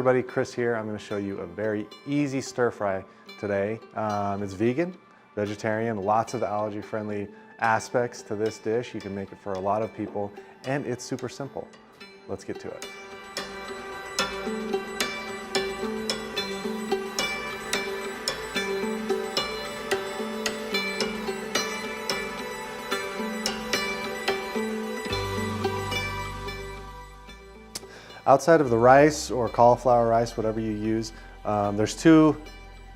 everybody, Chris here. I'm going to show you a very easy stir fry today. It's vegan, vegetarian, lots of allergy-friendly aspects to this dish. You can make it for a lot of people, and it's super simple. Let's get to it. Outside of the rice or cauliflower rice, whatever you use, there's two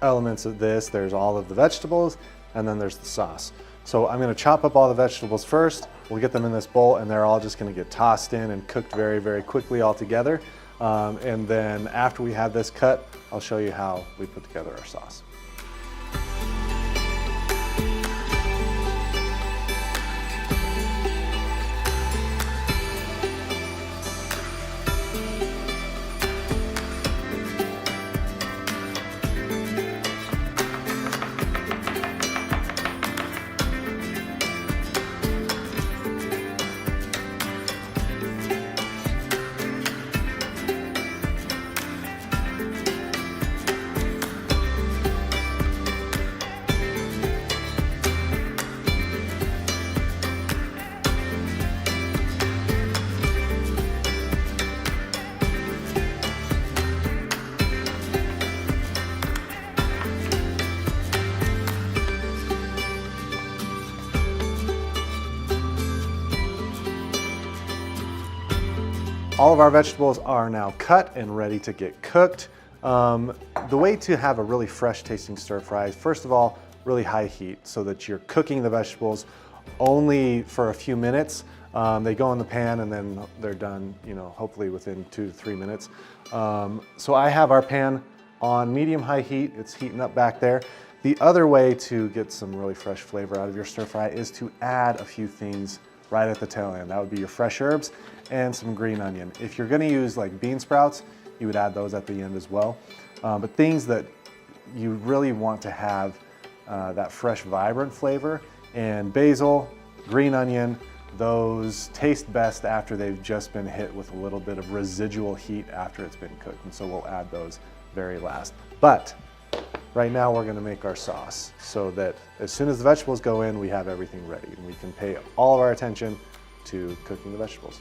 elements of this. There's all of the vegetables, and then there's the sauce. So I'm going to chop up all the vegetables first. We'll get them in this bowl, and they're all just going to get tossed in and cooked very, very quickly all together. And then after we have this cut, I'll show you how we put together our sauce. All of our vegetables are now cut and ready to get cooked. The way to have a really fresh tasting stir fry is, first of all, really high heat so that you're cooking the vegetables only for a few minutes. They go in the pan and then they're done, hopefully within 2 to 3 minutes. So I have our pan on medium-high heat. It's heating up back there. The other way to get some really fresh flavor out of your stir fry is to add a few things right at the tail end. That would be your fresh herbs and some green onion. If you're gonna use like bean sprouts, you would add those at the end as well. But things that you really want to have that fresh, vibrant flavor, and basil, green onion, those taste best after they've just been hit with a little bit of residual heat after it's been cooked. And so we'll add those very last. But right now we're gonna make our sauce so that as soon as the vegetables go in, we have everything ready and we can pay all of our attention to cooking the vegetables.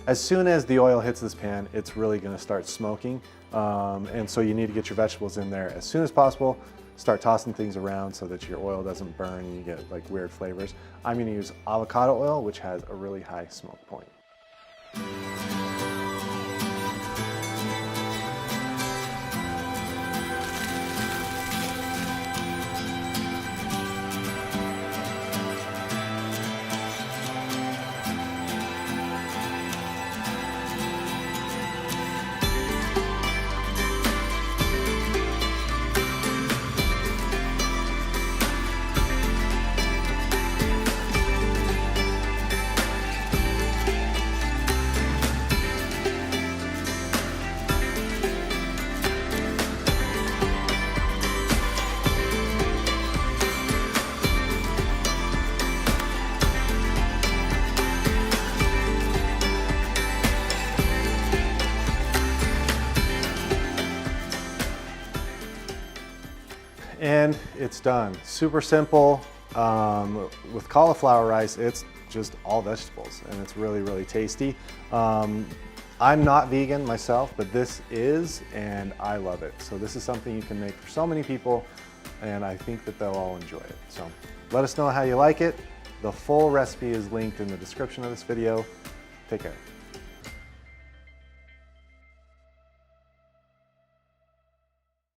As soon as the oil hits this pan, it's really going to start smoking. And so you need to get your vegetables in there as soon as possible. Start tossing things around so that your oil doesn't burn and you get like weird flavors. I'm going to use avocado oil, which has a really high smoke point. And it's done. Super simple. With cauliflower rice, it's just all vegetables and it's really, really tasty. I'm not vegan myself, but this is, and I love it. So this is something you can make for so many people, and I think that they'll all enjoy it. So let us know how you like it. The full recipe is linked in the description of this video. Take care.